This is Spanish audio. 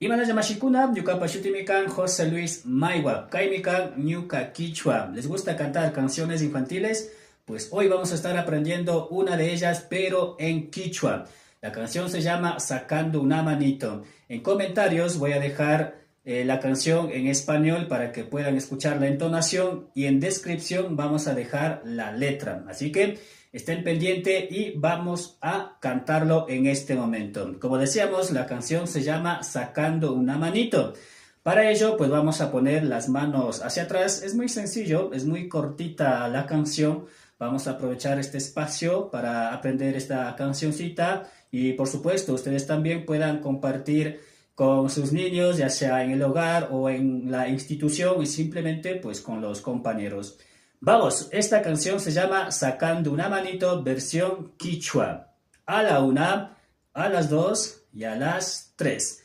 Imana Yamashikuna, Ñuka Shutimikan, José Luis Maiwa, Kaimikan, Ñuka Quichua. ¿Les gusta cantar canciones infantiles? Pues hoy vamos a estar aprendiendo una de ellas, pero en Quichua. La canción se llama Sacando una manito. En comentarios voy a dejar la canción en español para que puedan escuchar la entonación y en descripción vamos a dejar la letra. Así que estén pendientes y vamos a cantarlo en este momento. Como decíamos, la canción se llama Sacando una manito. Para ello, pues vamos a poner las manos hacia atrás. Es muy sencillo, es muy cortita la canción. Vamos a aprovechar este espacio para aprender esta cancioncita y por supuesto ustedes también puedan compartir con sus niños, ya sea en el hogar o en la institución y simplemente pues con los compañeros. Vamos, esta canción se llama Sacando una manito versión Quichua. A la una, a las dos y a las tres.